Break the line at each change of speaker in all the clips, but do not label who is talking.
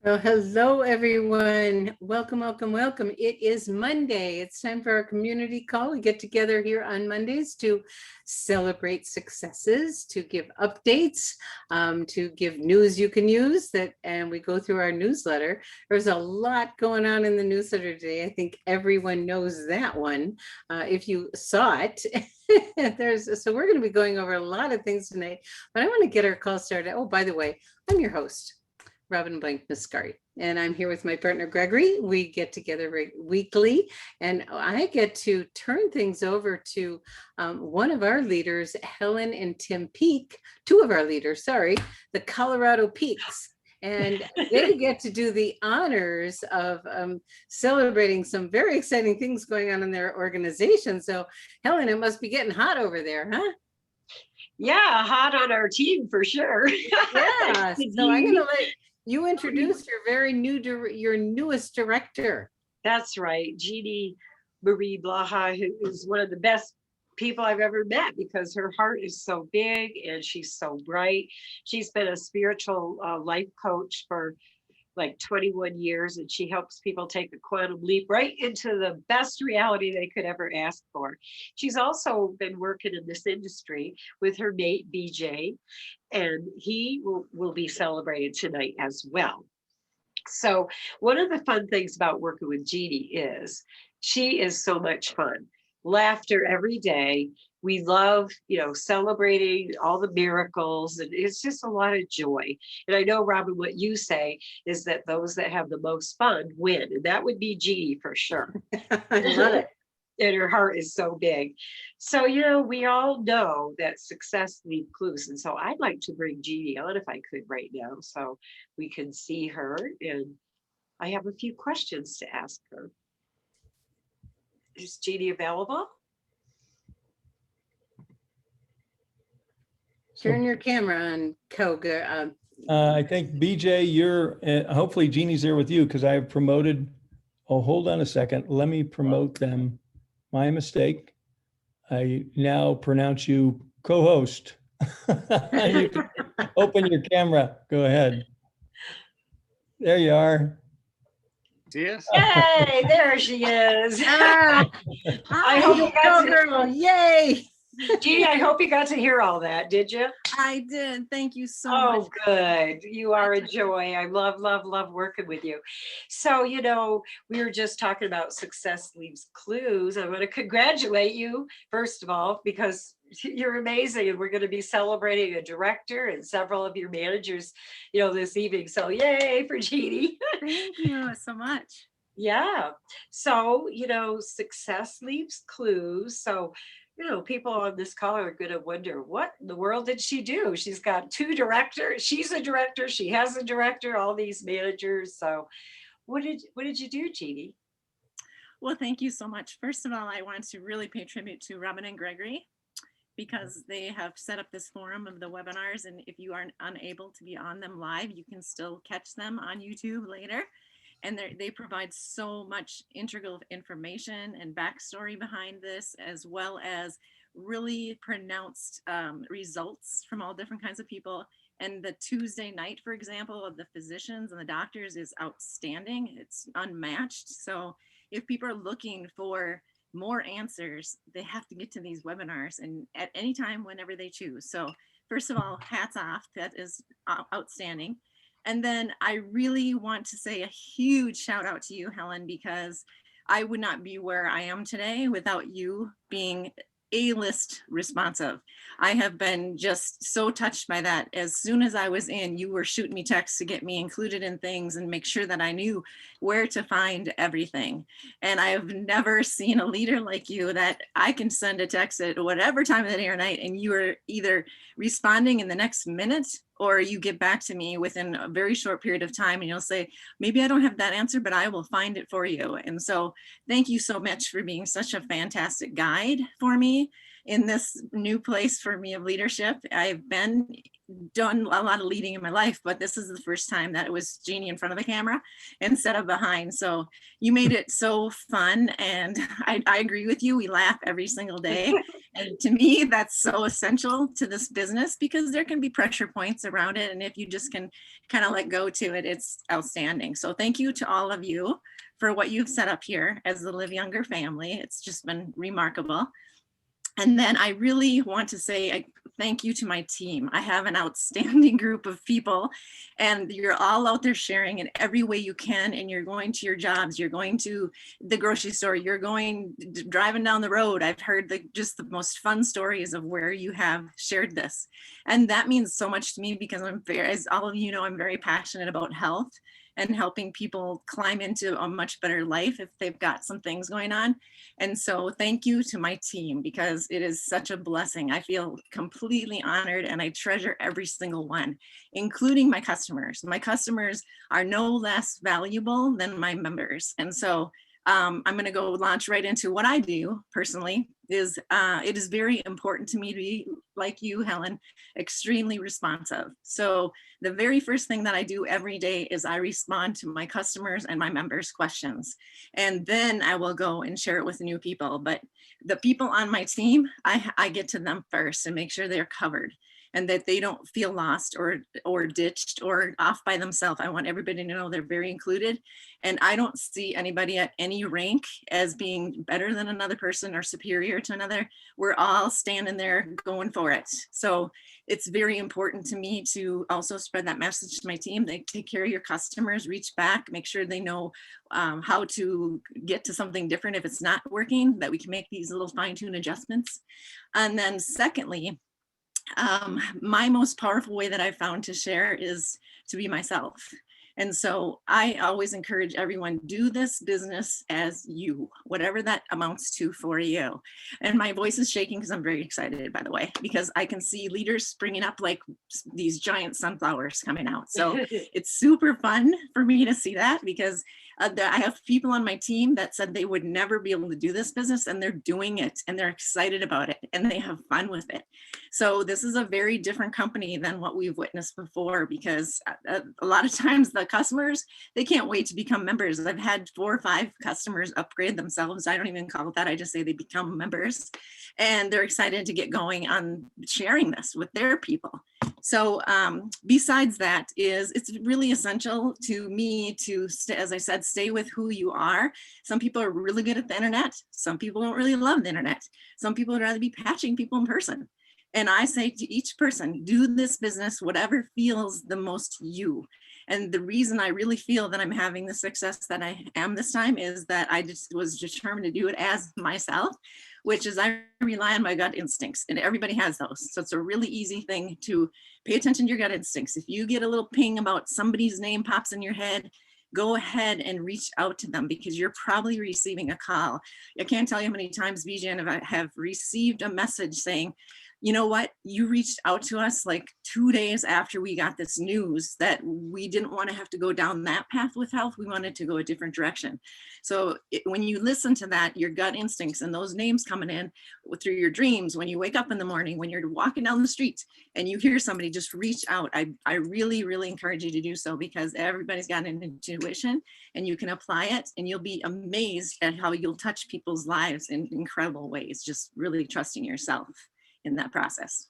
Well, hello, everyone. Welcome, welcome, welcome. It is Monday. It's time for our community call. We get together here on Mondays to celebrate successes, to give updates, to give news you can use and we go through our newsletter. There's a lot going on in the newsletter today. I think everyone knows that one. If you saw it, so we're going to be going over a lot of things tonight, but I want to get our call started. Oh, by the way, I'm your host, Robin Blank Muscari, and I'm here with my partner Gregory. We get together weekly, and I get to turn things over to one of our leaders, Helen and Tim Peak, two of our leaders, the Colorado Peaks. And they get to do the honors of celebrating some very exciting things going on in their organization. So, Helen, it must be getting hot over there, huh?
Yeah, hot on our team for sure.
Yeah, so I'm going to let you introduce your newest director.
That's right, Jeannie Marie Blaha, who is one of the best people I've ever met because her heart is so big and she's so bright. She's been a spiritual life coach for like 21 years, and she helps people take a quantum leap right into the best reality they could ever ask for. She's also been working in this industry with her mate BJ, and he will be celebrated tonight as well. So one of the fun things about working with Genie is she is so much fun. Laughter every day. We love, celebrating all the miracles, and it's just a lot of joy. And I know, Robin, what you say is that those that have the most fun win, and that would be Jeannie for sure.
I love it.
And her heart is so big. So, we all know that success leaves clues. And so I'd like to bring Jeannie on if I could right now so we can see her. And I have a few questions to ask her. Is Jeannie available?
Turn your camera on, Koga.
I think BJ, you're hopefully Jeannie's there with you because I have promoted. Oh, hold on a second. Let me promote them. My mistake. I now pronounce you co-host. You can open your camera. Go ahead. There you are.
Yes. Yay! There she is.
I hope you got girl. Yay!
Jeannie, I hope you got to hear all that. Did you?
I did. Thank you so much.
Oh, good. You are a joy. I love, love, love working with you. So, we were just talking about success leaves clues. I want to congratulate you, first of all, because you're amazing. And we're going to be celebrating a director and several of your managers, this evening. So yay for Jeannie.
Thank you so much.
Yeah. So, success leaves clues. So, people on this call are going to wonder, what in the world did she do? She's got two directors. She's a director. She has a director, all these managers. So what did you do, Jeannie?
Well, thank you so much. First of all, I want to really pay tribute to Robin and Gregory because they have set up this forum of the webinars. And if you are unable to be on them live, you can still catch them on YouTube later. And they provide so much integral information and backstory behind this, as well as really pronounced results from all different kinds of people. And the Tuesday night, for example, of the physicians and the doctors is outstanding. It's unmatched. So if people are looking for more answers, they have to get to these webinars and at any time, whenever they choose. So first of all, hats off. That is outstanding. And then I really want to say a huge shout out to you, Helen, because I would not be where I am today without you being A-list responsive. I have been just so touched by that. As soon as I was in, you were shooting me texts to get me included in things and make sure that I knew where to find everything. And I have never seen a leader like you that I can send a text at whatever time of the day or night, and you are either responding in the next minute or you get back to me within a very short period of time and you'll say, maybe I don't have that answer, but I will find it for you. And so thank you so much for being such a fantastic guide for me in this new place for me of leadership. I've done a lot of leading in my life, but this is the first time that it was Jeannie in front of the camera instead of behind. So you made it so fun. And I agree with you. We laugh every single day. And to me, that's so essential to this business because there can be pressure points around it. And if you just can kind of let go to it, it's outstanding. So thank you to all of you for what you've set up here as the Live Younger family. It's just been remarkable. And then I really want to say thank you to my team. I have an outstanding group of people and you're all out there sharing in every way you can. And you're going to your jobs, you're going to the grocery store, you're going driving down the road. I've heard just the most fun stories of where you have shared this. And that means so much to me because as all of you know, I'm very passionate about health and helping people climb into a much better life if they've got some things going on. And so thank you to my team because it is such a blessing. I feel completely honored and I treasure every single one, including my customers. My customers are no less valuable than my members. And so I'm going to go launch right into what I do personally. It is very important to me to be, like you, Helen, extremely responsive. So the very first thing that I do every day is I respond to my customers and my members' questions. And then I will go and share it with new people. But the people on my team, I get to them first and make sure they're covered and that they don't feel lost or ditched or off by themselves. I want everybody to know they're very included. And I don't see anybody at any rank as being better than another person or superior to another. We're all standing there going for it. So it's very important to me to also spread that message to my team. They take care of your customers, reach back, make sure they know how to get to something different if it's not working, that we can make these little fine-tune adjustments. And then secondly, my most powerful way that I've found to share is to be myself. And so I always encourage everyone, do this business as you, whatever that amounts to for you. And my voice is shaking because I'm very excited, by the way, because I can see leaders springing up like these giant sunflowers coming out. So it's super fun for me to see that because I have people on my team that said they would never be able to do this business and they're doing it and they're excited about it and they have fun with it. So this is a very different company than what we've witnessed before because a lot of times the customers, they can't wait to become members. I've had 4 or 5 customers upgrade themselves. I don't even call it that. I just say they become members and they're excited to get going on sharing this with their people. So besides that it's really essential to me to, as I said, stay with who you are. Some people are really good at the internet. Some people don't really love the internet. Some people would rather be patching people in person. And I say to each person, do this business, whatever feels the most you. And the reason I really feel that I'm having the success that I am this time is that I just was determined to do it as myself, which is I rely on my gut instincts and everybody has those. So it's a really easy thing to pay attention to your gut instincts. If you get a little ping about somebody's name pops in your head, go ahead and reach out to them because you're probably receiving a call. I can't tell you how many times, BJ, and I have received a message saying, you know what, you reached out to us like 2 days after we got this news that we didn't want to have to go down that path with health. We wanted to go a different direction. So when you listen to that, your gut instincts and those names coming in through your dreams, when you wake up in the morning, when you're walking down the street and you hear somebody, just reach out. I really, really encourage you to do so because everybody's got an intuition and you can apply it and you'll be amazed at how you'll touch people's lives in incredible ways, just really trusting yourself in that process.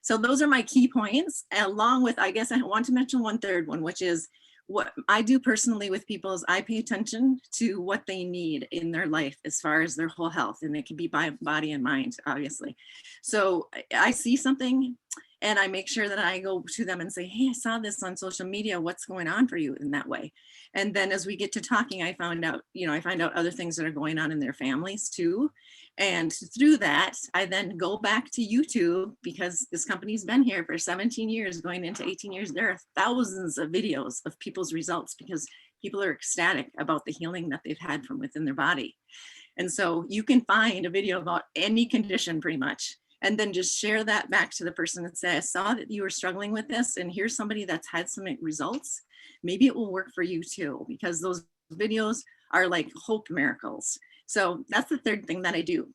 So those are my key points, along with, I guess I want to mention one third one, which is what I do personally with people is I pay attention to what they need in their life as far as their whole health, and it can be by body and mind, obviously. So I see something and I make sure that I go to them and say, hey, I saw this on social media. What's going on for you in that way? And then as we get to talking, I find out other things that are going on in their families too. And through that, I then go back to YouTube because this company's been here for 17 years, going into 18 years. There are thousands of videos of people's results because people are ecstatic about the healing that they've had from within their body. And so you can find a video about any condition pretty much, and then just share that back to the person and say, I saw that you were struggling with this, and here's somebody that's had some results. Maybe it will work for you too, because those videos are like hope miracles. So that's the third thing that I do.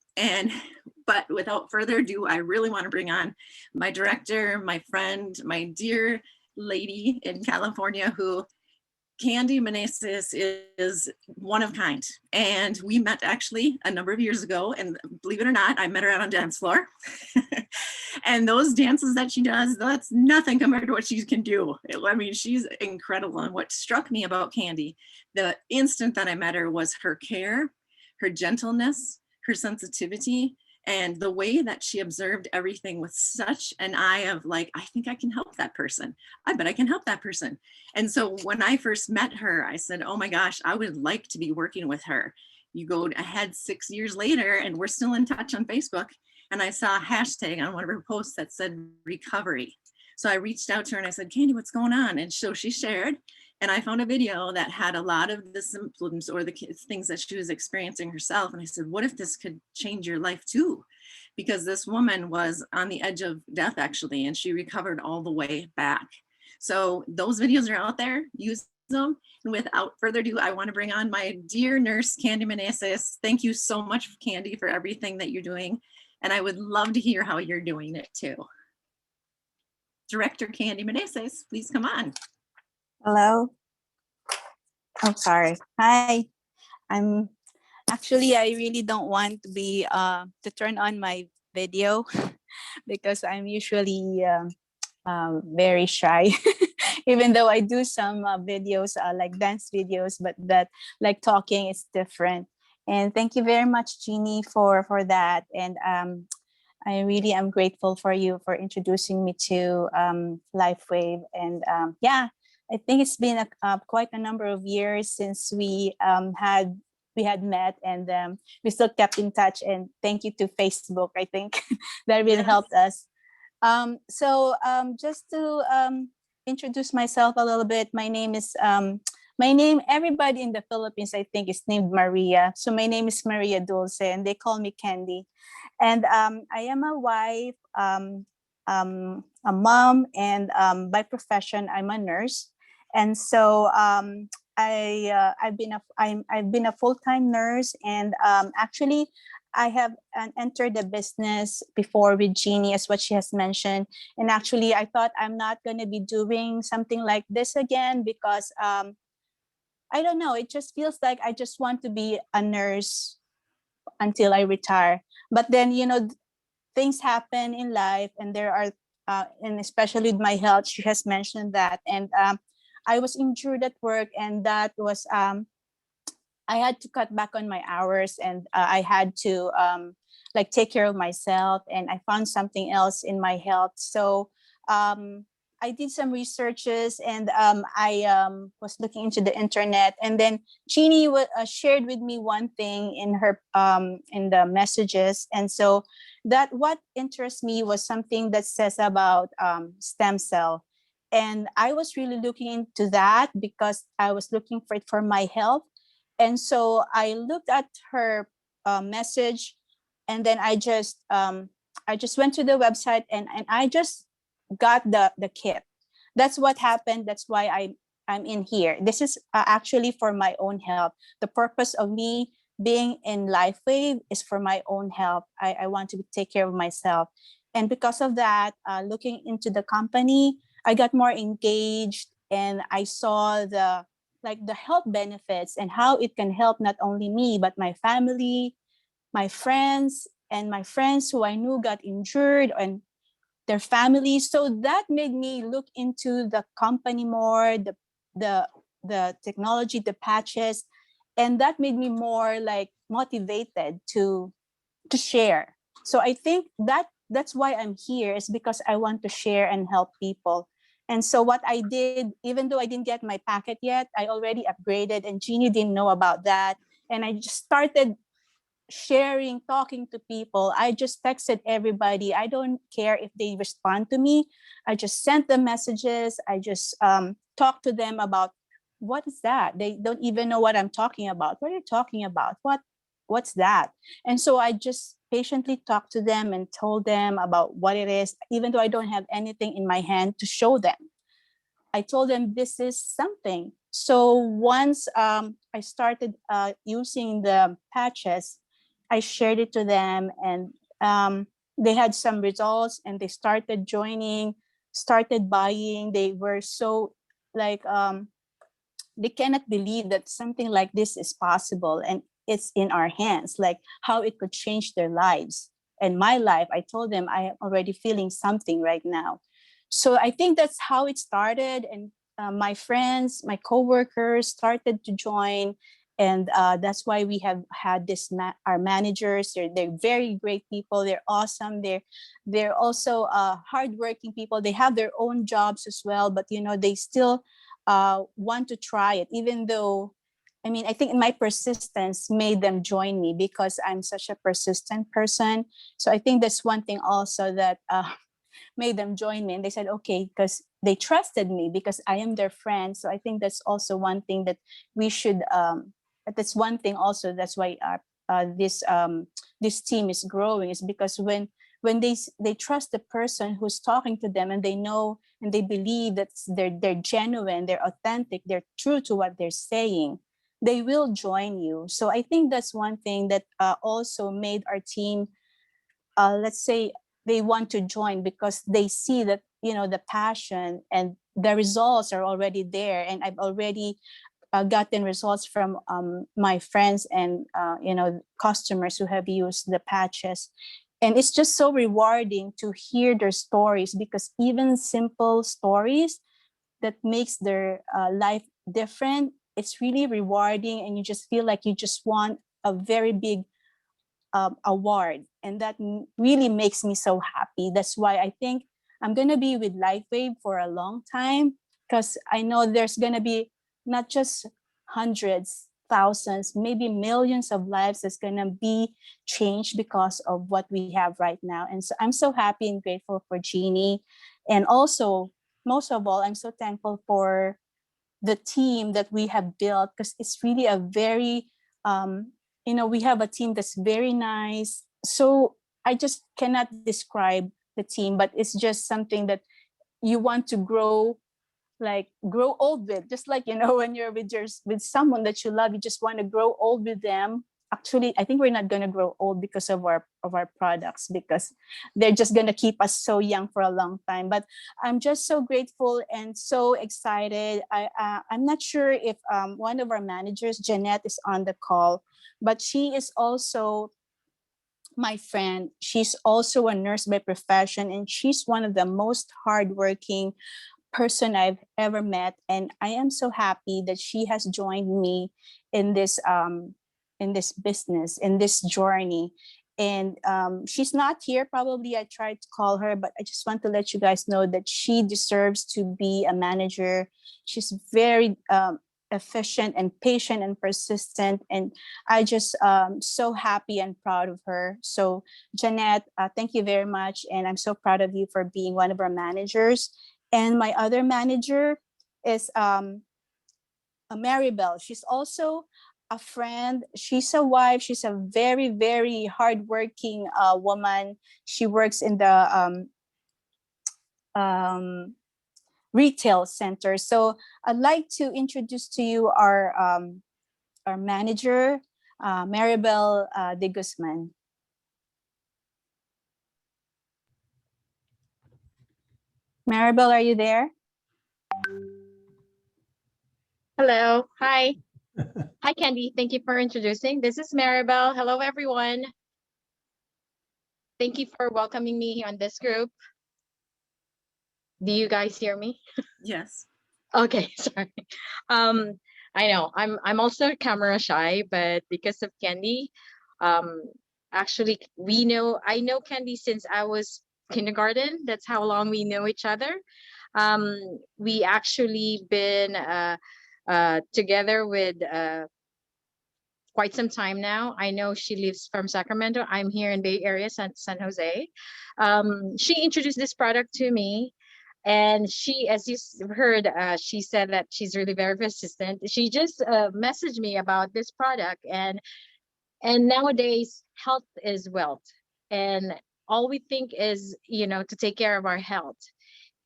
But without further ado, I really want to bring on my director, my friend, my dear lady in California who Candy Meneses is one of kind. And we met actually a number of years ago. And believe it or not, I met her out on dance floor. And those dances that she does, that's nothing compared to what she can do. I mean, she's incredible. And what struck me about Candy, the instant that I met her, was her care, her gentleness, her sensitivity, and the way that she observed everything with such an eye of like, I think I can help that person. I bet I can help that person. And so when I first met her, I said, oh my gosh, I would like to be working with her. You go ahead 6 years later and we're still in touch on Facebook. And I saw a hashtag on one of her posts that said recovery. So I reached out to her and I said, Candy, what's going on? And so she shared, and I found a video that had a lot of the symptoms or the things that she was experiencing herself. And I said, what if this could change your life too? Because this woman was on the edge of death actually, and she recovered all the way back. So those videos are out there, use them. And without further ado, I want to bring on my dear nurse, Candy Meneses. Thank you so much, Candy, for everything that you're doing. And I would love to hear how you're doing it too. Director Candy Meneses, please come on.
Hello. I'm sorry. Hi. I'm actually, I really don't want to be to turn on my video because I'm usually very shy. Even though I do some videos like dance videos, but that like talking is different. And thank you very much, Jeannie, for that. And I really am grateful for you for introducing me to LifeWave. And yeah, I think it's been quite a number of years since we had met, and we still kept in touch. And thank you to Facebook. I think that really helped us. So just to introduce myself a little bit, my name, everybody in the Philippines, I think, is named Maria. So my name is Maria Dulce, and they call me Candy. And I am a wife, a mom, and by profession, I'm a nurse. And so I've been a full-time nurse, and actually I have entered the business before with Jeannie, as what she has mentioned. And actually, I thought I'm not going to be doing something like this again because I don't know. It just feels like I just want to be a nurse until I retire. But then, things happen in life, and there are, and especially with my health, she has mentioned that. And I was injured at work, and that was, I had to cut back on my hours, and I had to like take care of myself, and I found something else in my health. So I did some researches, and I was looking into the internet, and then Jeannie shared with me one thing in her in the messages. And so that what interests me was something that says about stem cell. And I was really looking into that because I was looking for it for my health. And so I looked at her message, and then I just went to the website, and I just got the kit. That's what happened. That's why I'm in here. This is actually for my own health. The purpose of me being in LifeWave is for my own health. I want to take care of myself. And because of that, looking into the company, I got more engaged, and I saw the health benefits and how it can help not only me, but my family, my friends, and my friends who I knew got injured, and their families. So that made me look into the company more, the technology, the patches, and that made me more like motivated to share. So I think that's why I'm here, is because I want to share and help people. And so what I did, even though I didn't get my packet yet, I already upgraded, and Jeannie didn't know about that. And I just started sharing, talking to people. I just texted everybody. I don't care if they respond to me. I just sent them messages. I just talked to them about what is that? They don't even know what I'm talking about. What are you talking about? What's that? And so I just patiently talked to them and told them about what it is, even though I don't have anything in my hand to show them. I told them this is something. So once I started using the patches, I shared it to them, and they had some results, and they started joining, started buying. They were so like they cannot believe that something like this is possible and it's in our hands, like how it could change their lives. And my life, I told them I am already feeling something right now. So I think that's how it started. And my friends, my coworkers started to join. And that's why we have had this, our managers, they're very great people. They're awesome. They're also hardworking people. They have their own jobs as well, but you know, they still want to try it, even though, I mean, I think my persistence made them join me because I'm such a persistent person. So I think that's one thing also that made them join me. And they said, okay, because they trusted me because I am their friend. So I think that's also one thing that we should, that's one thing also, that's why this team is growing, is because when they trust the person who's talking to them, and they know and they believe that they're genuine, they're authentic, they're true to what they're saying, they will join you. So I think that's one thing that also made our team, let's say, they want to join, because they see that, you know, the passion and the results are already there. And I've already gotten results from my friends and you know, customers who have used the patches. And it's just so rewarding to hear their stories, because even simple stories that makes their life different, it's really rewarding. And you just feel like you just won a very big award. And that really makes me so happy. That's why I think I'm going to be with LifeWave for a long time, because I know there's going to be not just hundreds, thousands, maybe millions of lives that's going to be changed because of what we have right now. And so I'm so happy and grateful for Jeannie. And also, most of all, I'm so thankful for the team that we have built, because it's really a very, you know, we have a team that's very nice. So I just cannot describe the team, but it's just something that you want to grow, like grow old with, just like, you know, when you're with someone that you love, you just want to grow old with them. Actually, I think we're not going to grow old because of our products, because they're just going to keep us so young for a long time. But I'm just so grateful and so excited. I'm not sure if one of our managers, Janette, is on the call, but she is also my friend. She's also a nurse by profession, and she's one of the most hardworking person I've ever met. And I am so happy that she has joined me in this business, in this journey. And she's not here. Probably I tried to call her, but I just want to let you guys know that she deserves to be a manager. She's very efficient and patient and persistent. And I just so happy and proud of her. So Janette, thank you very much. And I'm so proud of you for being one of our managers. And my other manager is Maribelle. She's also a friend. She's a wife. She's a very, very hardworking woman. She works in the retail center. So I'd like to introduce to you our manager, Maribelle de Guzman. Maribelle, are you there?
Hello. Hi. Hi, Candy. Thank you for introducing. This is Maribelle. Hello, everyone. Thank you for welcoming me on this group. Do you guys hear me?
Yes.
Okay, sorry. I know I'm also camera shy, but because of Candy, um, actually I know Candy since I was kindergarten. That's how long we know each other. We actually been together with quite some time now. I know she lives from Sacramento. I'm here in Bay Area, San Jose. She introduced this product to me, and she, as you heard, she said that she's really very persistent. She just messaged me about this product, and nowadays health is wealth, and all we think is, you know, to take care of our health.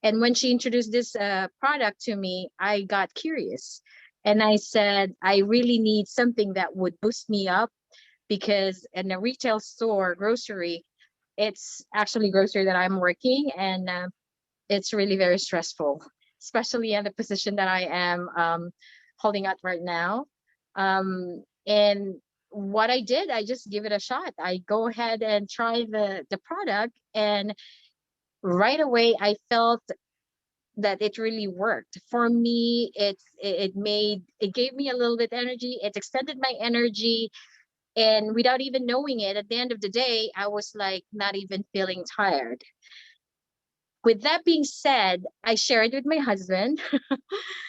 And when she introduced this product to me, I got curious. And I said, I really need something that would boost me up, because in a retail store, grocery, it's actually grocery that I'm working, and it's really very stressful, especially in the position that I am holding out right now. And what I did, I just give it a shot. I go ahead and try the product, and right away I felt that it really worked for me. It gave me a little bit energy. It extended my energy, and without even knowing it, at the end of the day, I was like not even feeling tired. With that being said, I shared with my husband.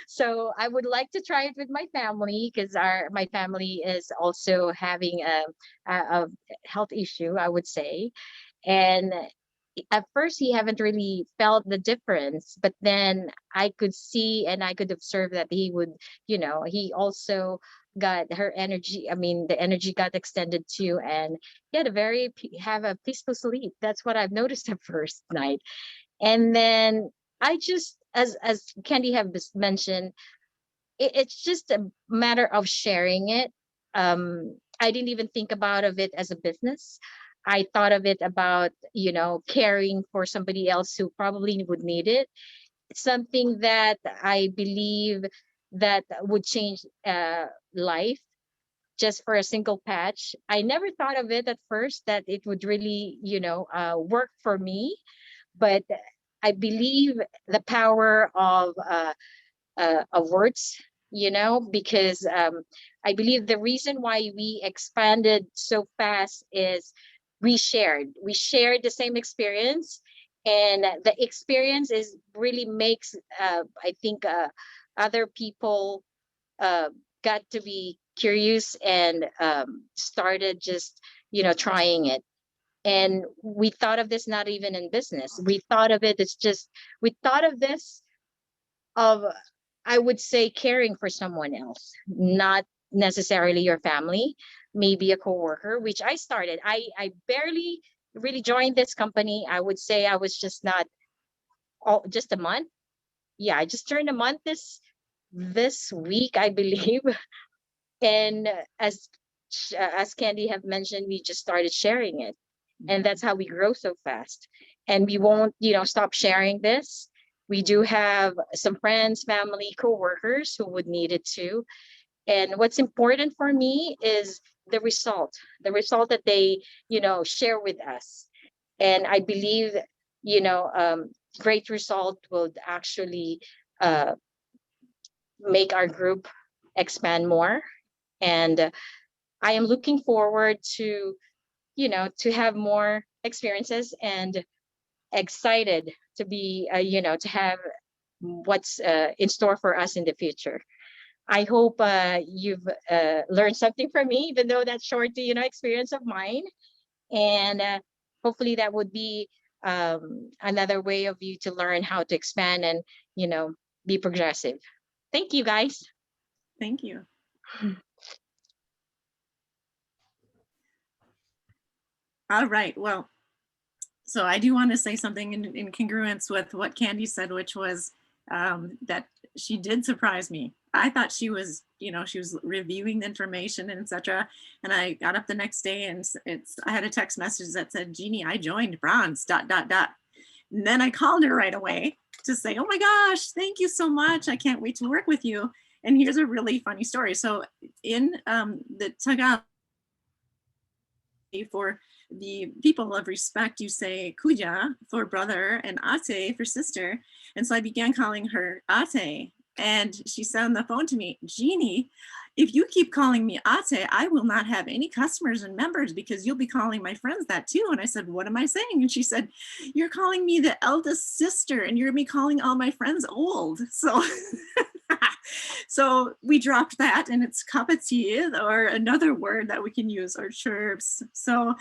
So I would like to try it with my family, because my family is also having a health issue, I would say. And at first he haven't really felt the difference, but then I could see and I could observe that he would, he also got her energy. I mean, the energy got extended too, and he had have a peaceful sleep. That's what I've noticed the first night. And then I just, as Candy have mentioned, it's just a matter of sharing it. I didn't even think about of it as a business. I thought of it about, caring for somebody else who probably would need it. It's something that I believe that would change life just for a single patch. I never thought of it at first that it would really, work for me, but I believe the power of words, because I believe the reason why we expanded so fast is we shared the same experience, and the experience is really makes I think other people uh, got to be curious and started just trying it. And we thought of this not even in business. We thought of it, we thought of this of, I would say, caring for someone else, not necessarily your family, maybe a coworker, which I started. I barely really joined this company. I would say I was just not just a month. Yeah, I just turned a month this week, I believe. And as Candy have mentioned, we just started sharing it, and that's how we grow so fast. And we won't stop sharing this. We do have some friends, family, co-workers who would need it too. And what's important for me is the result that they share with us. And I believe great result will actually uh, make our group expand more. And I am looking forward to to have more experiences, and excited to be to have what's in store for us in the future. I hope you've learned something from me, even though that's short experience of mine. And hopefully that would be another way of you to learn how to expand and be progressive. Thank you, guys.
Thank you. All right. Well, so I do want to say something in congruence with what Candy said, which was that she did surprise me. I thought she was, she was reviewing the information and etc. And I got up the next day and I had a text message that said, Jeannie, I joined bronze, ... And then I called her right away to say, oh my gosh, thank you so much. I can't wait to work with you. And here's a really funny story. So in the Tagalog, for the people of respect, you say kuya for brother and ate for sister. And so I began calling her ate. And she said on the phone to me, Jeannie, if you keep calling me ate, I will not have any customers and members because you'll be calling my friends that too. And I said, what am I saying? And she said, you're calling me the eldest sister and you're gonna be calling all my friends old. So so we dropped that, and it's kapatid, or another word that we can use, or chirps. So,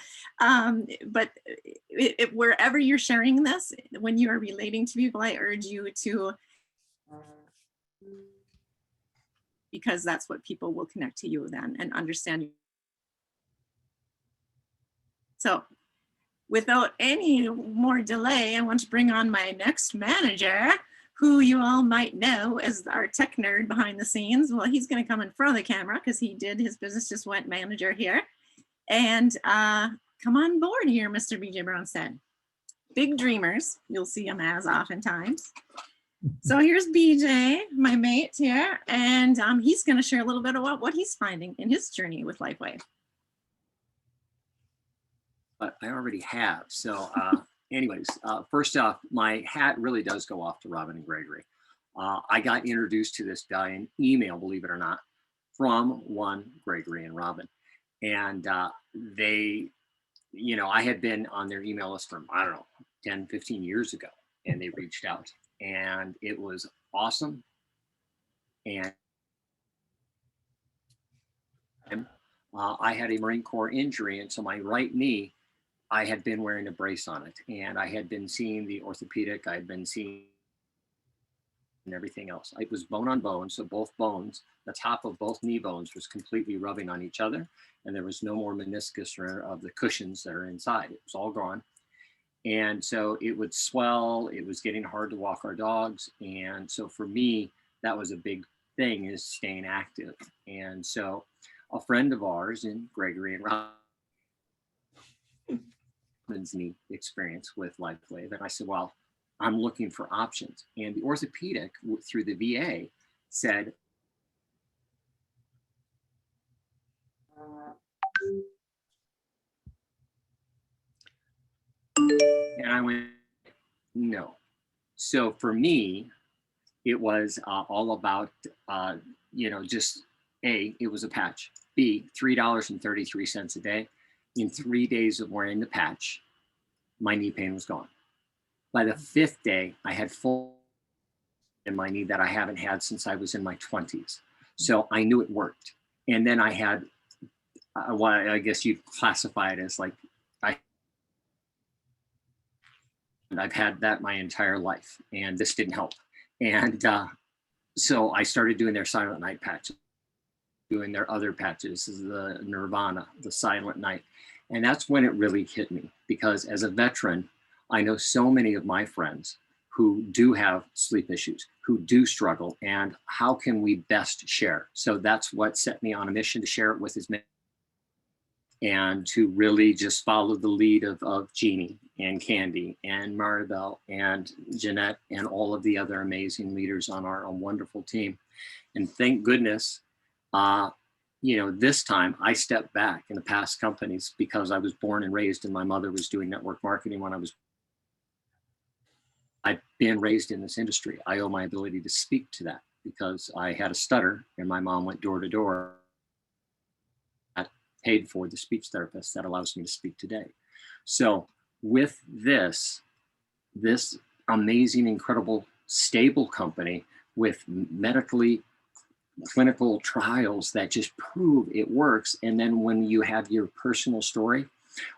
but wherever you're sharing this, when you are relating to people, I urge you to, because that's what people will connect to you then and understand. So without any more delay, I want to bring on my next manager, who you all might know as our tech nerd behind the scenes. Well, he's going to come in front of the camera because he did his business just went manager here. And come on board here, Mr. BJ Brownstead. Big dreamers, you'll see him as oftentimes. So here's BJ, my mate here, and he's going to share a little bit about what he's finding in his journey with LifeWave.
But I already have. So anyways, first off, my hat really does go off to Robin and Gregory. I got introduced to this guy in email, believe it or not, from one Gregory and Robin. And they, you know, I had been on their email list from, I don't know, 10, 15 years ago, and they reached out and it was awesome. And I had a Marine Corps injury. And so my right knee, I had been wearing a brace on it, and I had been seeing the orthopedic, I had been seeing and everything else. It was bone on bone. So both bones, the top of both knee bones was completely rubbing on each other. And there was no more meniscus or of the cushions that are inside. It was all gone. And so it would swell. It was getting hard to walk our dogs. And so for me, that was a big thing, is staying active. And so a friend of ours, in Gregory and Robin's knee experience with LifeWave. And I said, well, I'm looking for options. And the orthopedic through the VA said, and I went, no. So for me, it was all about, you know, just A, it was a patch. B, $3.33 a day. In 3 days of wearing the patch, my knee pain was gone. By the 5th day, I had full in my knee that I haven't had since I was in my 20s. So I knew it worked. And then I had, well, I guess you'd classify it as like, I've had that my entire life, and this didn't help. And so I started doing their Silent Night patches, doing their other patches, the Nirvana, the Silent Night. And that's when it really hit me, because as a veteran, I know so many of my friends who do have sleep issues, who do struggle, and how can we best share? So that's what set me on a mission to share it with as many, and to really just follow the lead of Jeannie and Candy and Maribelle and Janette and all of the other amazing leaders on our wonderful team. And thank goodness, you know, this time I stepped back in the past companies, because I was born and raised, and my mother was doing network marketing when I've been raised in this industry. I owe my ability to speak to that, because I had a stutter and my mom went door to door, paid for the speech therapist that allows me to speak today. So with this amazing, incredible, stable company with medically clinical trials that just prove it works. And then when you have your personal story,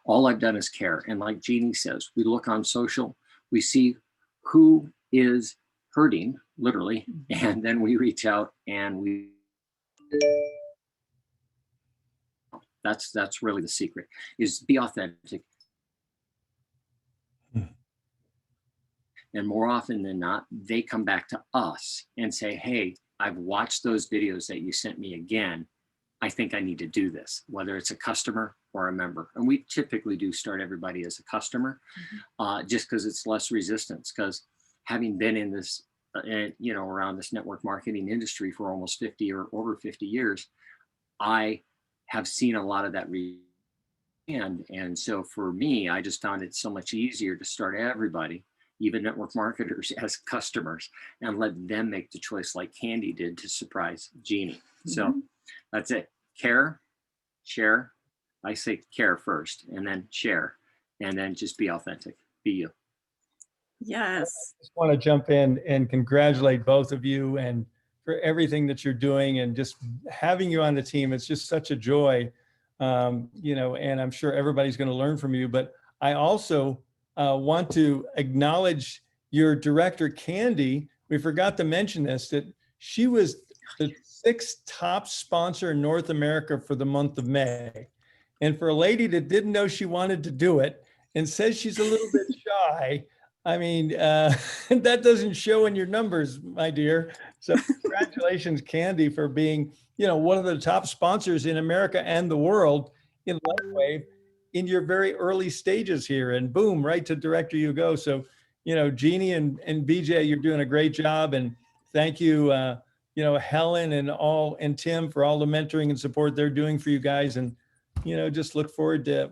all I've done is care. And like Jeannie says, we look on social, we see who is hurting, literally, and then we reach out and we, that's really the secret, is be authentic. And more often than not, they come back to us and say, hey, I've watched those videos that you sent me again. I think I need to do this, whether it's a customer or a member. And we typically do start everybody as a customer, just because it's less resistance. Because having been in this, you know, around this network marketing industry for almost 50 or over 50 years, I have seen a lot of that. And so for me, I just found it so much easier to start everybody, even network marketers, as customers, and let them make the choice, like Candy did to surprise Jeannie. So that's it. Care, share. I say care first, and then share, and then just be authentic, be you.
Yes.
I just want to jump in and congratulate both of you and for everything that you're doing, and just having you on the team. It's just such a joy, you know, and I'm sure everybody's going to learn from you. But I also want to acknowledge your director, Candy. We forgot to mention this, that she was the 6th top sponsor in North America for the month of May. And for a lady that didn't know she wanted to do it and says she's a little bit shy, I mean, that doesn't show in your numbers, my dear. So congratulations, Candy, for being, you know, one of the top sponsors in America and the world in LifeWave in your very early stages here. And boom, right to director you go. So Jeannie and BJ, you're doing a great job. And thank you, Helen and Tim for all the mentoring and support they're doing for you guys. And, just look forward to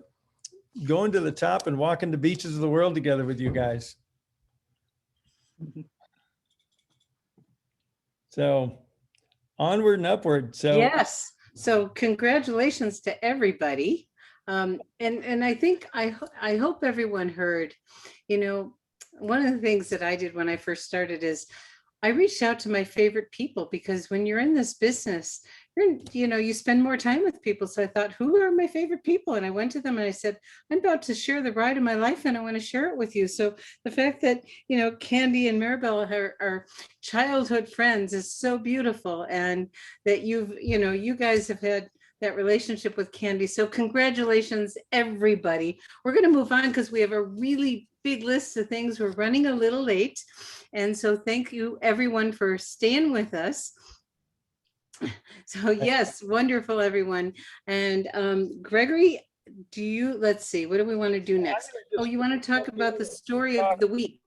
going to the top and walking the beaches of the world together with you guys. So onward and upward. So
yes. So congratulations to everybody. And I think I hope everyone heard, one of the things that I did when I first started is I reached out to my favorite people, because when you're in this business, you spend more time with people. So I thought, who are my favorite people? And I went to them and I said, I'm about to share the ride of my life and I want to share it with you. So the fact that, Candy and Maribelle are childhood friends is so beautiful. And that you guys have had that relationship with Candy. So congratulations, everybody. We're going to move on because we have a really big list of things. We're running a little late. And so thank you everyone for staying with us. So yes, wonderful, everyone. And Gregory, let's see, what do we want to do next? Oh, you want to talk about the story of the week?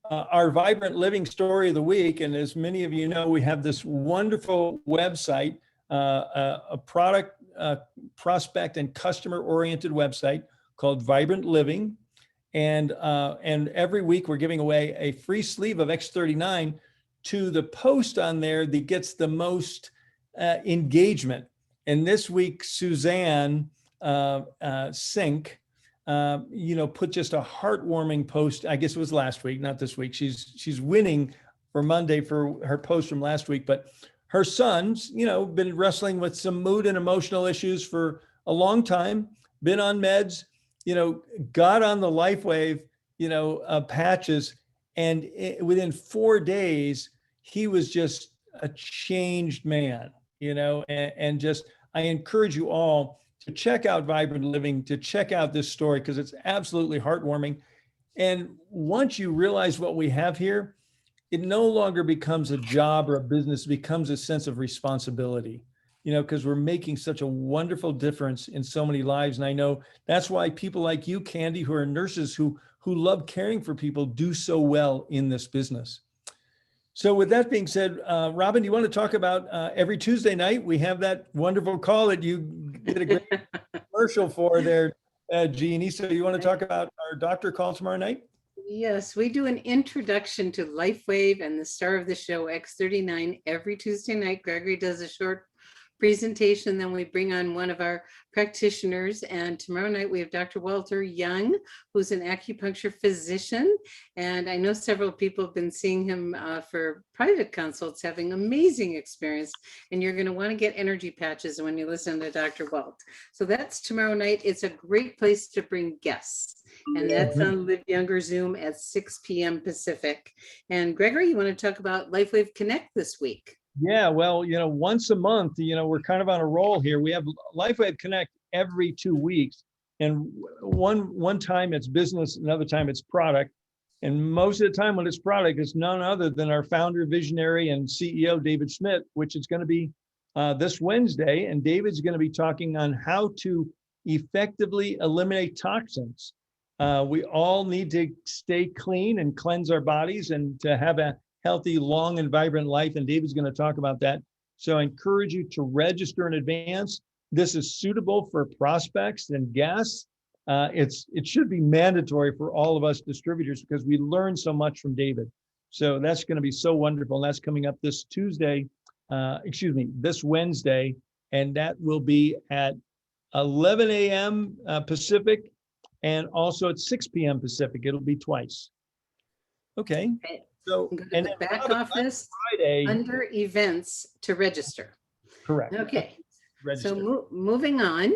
Our Vibrant Living Story of the Week. And as many of you know, we have this wonderful website, a product prospect and customer oriented website called Vibrant Living. And every week we're giving away a free sleeve of X39 to the post on there that gets the most engagement. And this week, Suzanne Sink, put just a heartwarming post. I guess it was last week, not this week. She's winning for Monday for her post from last week. But her son's, been wrestling with some mood and emotional issues for a long time, been on meds, got on the LifeWave, patches. And within 4 days, he was just a changed man, and just, I encourage you all to check out Vibrant Living, to check out this story, because it's absolutely heartwarming. And once you realize what we have here, it no longer becomes a job or a business, it becomes a sense of responsibility, because we're making such a wonderful difference in so many lives. And I know that's why people like you, Candy, who are nurses who love caring for people, do so well in this business. So with that being said, Robin, you want to talk about every Tuesday night, we have that wonderful call that you did a great commercial for there, Jeannie. So you want to talk about our doctor call tomorrow night?
Yes, we do an introduction to LifeWave and the star of the show, X39, every Tuesday night. Gregory does a short presentation, then we bring on one of our practitioners. And tomorrow night we have Dr. Walter Young, who's an acupuncture physician. And I know several people have been seeing him for private consults, having amazing experience. And you're going to want to get energy patches when you listen to Dr. Walt. So that's tomorrow night. It's a great place to bring guests. And that's on Live Younger Zoom at 6 p.m. Pacific. And Gregory, you want to talk about LifeWave Connect this week?
Yeah, well, once a month, we're kind of on a roll here. We have LifeWave Connect every 2 weeks. And one time it's business, another time it's product. And most of the time when it's product, it's none other than our founder, visionary, and CEO, David Schmidt, which is going to be this Wednesday. And David's going to be talking on how to effectively eliminate toxins. We all need to stay clean and cleanse our bodies and to have a healthy, long, and vibrant life. And David's going to talk about that. So I encourage you to register in advance. This is suitable for prospects and guests. It should be mandatory for all of us distributors because we learn so much from David. So that's going to be so wonderful. And that's coming up this this Wednesday. And that will be at 11 a.m. Pacific and also at 6 p.m. Pacific. It'll be twice. Okay. So,
go to the back office
Friday,
under events to register.
Correct.
Okay.
Register.
So moving on.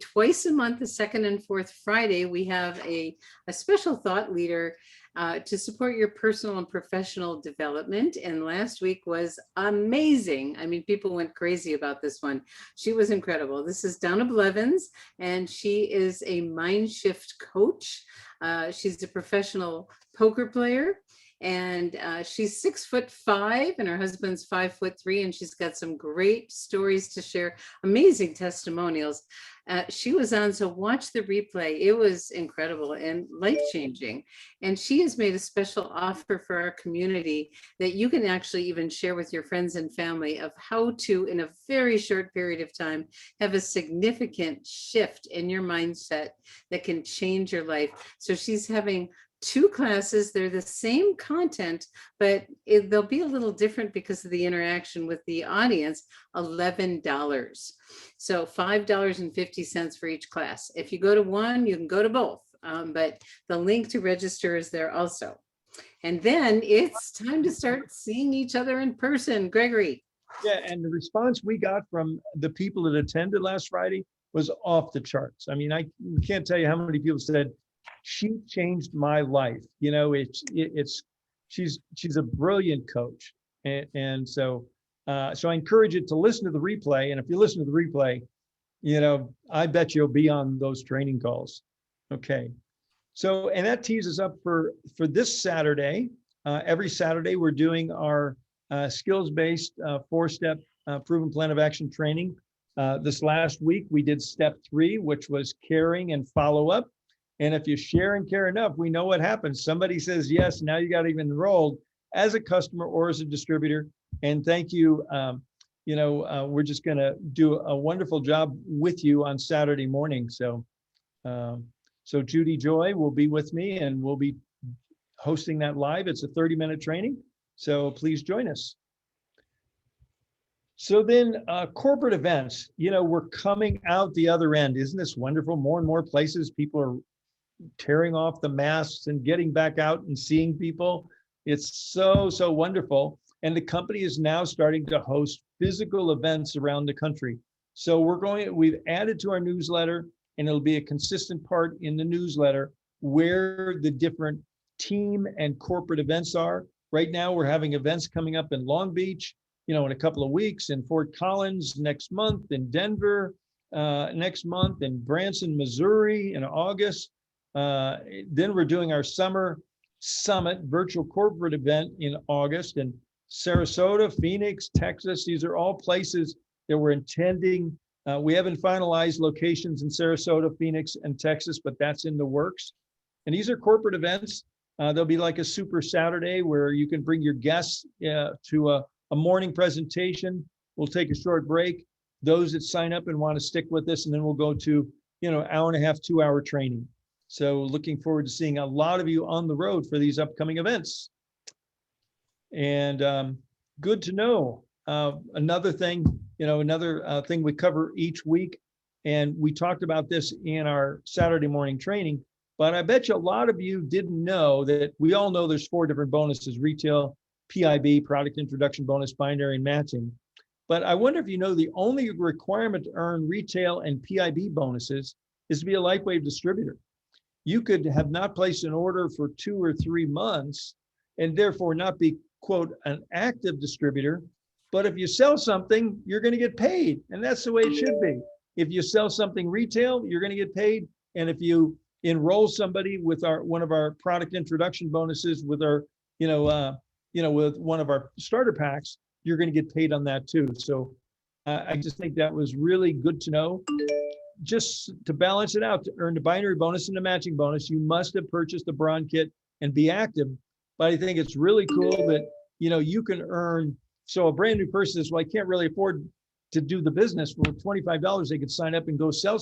Twice a month, the second and fourth Friday, we have a special thought leader to support your personal and professional development. And last week was amazing. I mean, people went crazy about this one. She was incredible. This is Donna Blevins, and she is a mind shift coach. She's a professional poker player, And she's 6'5" and her husband's 5'3", and she's got some great stories to share, amazing testimonials. She was on, so watch the replay. It was incredible and life-changing. And she has made a special offer for our community that you can actually even share with your friends and family of how to, in a very short period of time, have a significant shift in your mindset that can change your life. So she's having 2 classes. They're the same content, but they'll be a little different because of the interaction with the audience. $11. So $5.50 for each class. If you go to one, you can go to both. But the link to register is there also. And then it's time to start seeing each other in person. Gregory.
Yeah, and the response we got from the people that attended last Friday was off the charts. I mean, I can't tell you how many people said, she changed my life. You know, she's a brilliant coach. And so I encourage you to listen to the replay. And if you listen to the replay, you know, I bet you'll be on those training calls. Okay. So, and that tees us up for this Saturday. Every Saturday, we're doing our skills-based 4-step proven plan of action training. This last week, we did step 3, which was caring and follow-up. And if you share and care enough, we know what happens. Somebody says yes, now you got even enrolled as a customer or as a distributor. And thank you. We're just going to do a wonderful job with you on Saturday morning. So Judy Joy will be with me, and we'll be hosting that live. It's a 30-minute training. So please join us. So then corporate events, you know, we're coming out the other end. Isn't this wonderful? More and more places, people are tearing off the masks and getting back out and seeing people. It's so wonderful. And the company is now starting to host physical events around the country. So we've added to our newsletter, and it'll be a consistent part in the newsletter where the different team and corporate events are. Right now, we're having events coming up in Long Beach, you know, in a couple of weeks, in Fort Collins next month, in Denver next month, in Branson, Missouri in August. Then we're doing our summer summit virtual corporate event in August in Sarasota, Phoenix, Texas. These are all places that we're intending. We haven't finalized locations in Sarasota, Phoenix, and Texas, but that's in the works. And these are corporate events. There'll be like a super Saturday where you can bring your guests to a morning presentation. We'll take a short break. Those that sign up and want to stick with us, and then we'll go to, you know, hour and a half, 2-hour training. So looking forward to seeing a lot of you on the road for these upcoming events. And good to know. Another thing, you know, thing we cover each week, and we talked about this in our Saturday morning training, but I bet you a lot of you didn't know that we all know there's 4 different bonuses: retail, PIB, product introduction bonus, binary, and matching. But I wonder if you know the only requirement to earn retail and PIB bonuses is to be a LifeWave distributor. You could have not placed an order for 2 or 3 months and therefore not be, quote, an active distributor. But if you sell something, you're going to get paid. And that's the way it should be. If you sell something retail, you're going to get paid. And if you enroll somebody with one of our product introduction bonuses with our, with one of our starter packs, you're going to get paid on that too. So I just think that was really good to know. Just to balance it out, to earn the binary bonus and the matching bonus, you must have purchased a Braun kit and be active. But I think it's really cool that, you know, you can earn. So a brand new person says, well, I can't really afford to do the business. For $25, they could sign up and go sell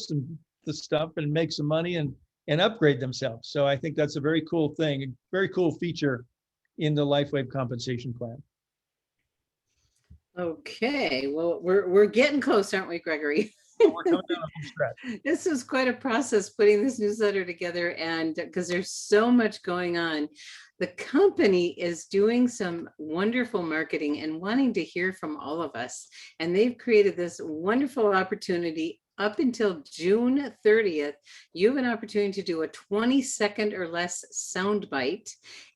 the stuff and make some money and upgrade themselves. So I think that's a very cool thing, a very cool feature in the LifeWave compensation plan.
Okay, well, we're getting close, aren't we, Gregory?
We're coming down a home stretch.
This is quite a process putting this newsletter together, and because there's so much going on. The company is doing some wonderful marketing and wanting to hear from all of us. And they've created this wonderful opportunity up until June 30th. You have an opportunity to do a 20-second or less soundbite.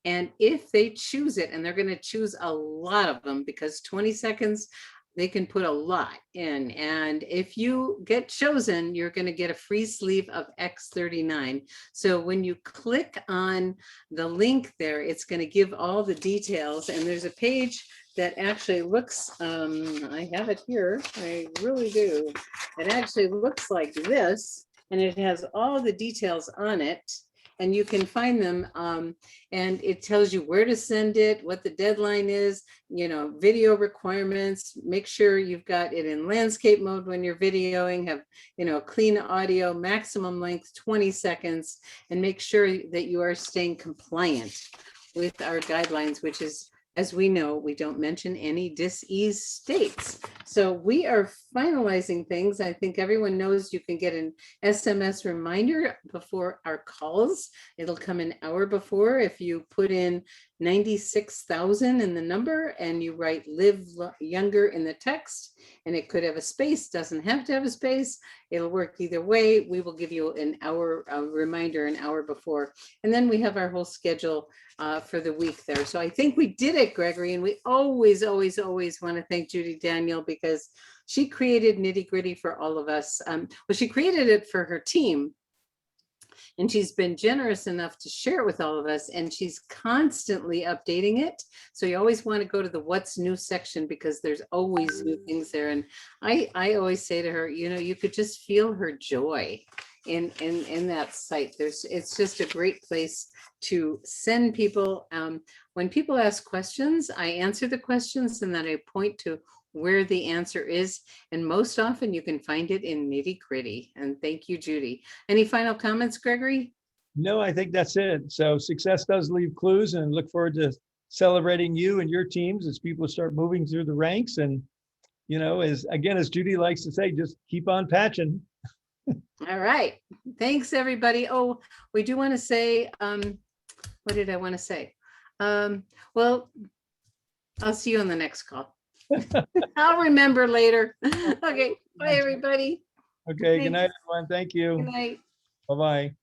And if they choose it, and they're going to choose a lot of them because 20 seconds They can put a lot in. And if you get chosen, you're going to get a free sleeve of X39. So when you click on the link there, it's going to give all the details. And there's a page that actually looks, I have it here, I really do. It actually looks like this, and it has all the details on it. And you can find them, and it tells you where to send it, what the deadline is, you know, video requirements. Make sure you've got it in landscape mode when you're videoing, have, you know, clean audio, maximum length 20 seconds, and make sure that you are staying compliant with our guidelines, which is, as we know, we don't mention any dis-ease states. So we are finalizing things. I think everyone knows you can get an SMS reminder before our calls. It'll come an hour before if you put in 96,000 in the number and you write live younger in the text, and it could have a space, doesn't have to have a space. It'll work either way. We will give you an hour, a reminder an hour before. And then we have our whole schedule for the week there. So I think we did it, Gregory. And we always, always, always want to thank Judy Daniel, because she created Nitty Gritty for all of us. Well, she created it for her team, and she's been generous enough to share it with all of us, and she's constantly updating it. So you always want to go to the what's new section, because there's always new things there. And I always say to her, you know, you could just feel her joy in that site. It's just a great place to send people. When people ask questions, I answer the questions, and then I point to where the answer is. And most often you can find it in Nitty Gritty. And thank you, Judy. Any final comments, Gregory?
No, I think that's it. So success does leave clues, and look forward to celebrating you and your teams as people start moving through the ranks. And, you know, as Judy likes to say, just keep on patching.
All right. Thanks, everybody. Oh, we do want to say, what did I want to say? Well, I'll see you on the next call. I'll remember later. Okay. Bye, everybody.
Okay.
Thanks.
Good night, everyone. Thank you.
Good night.
Bye-bye.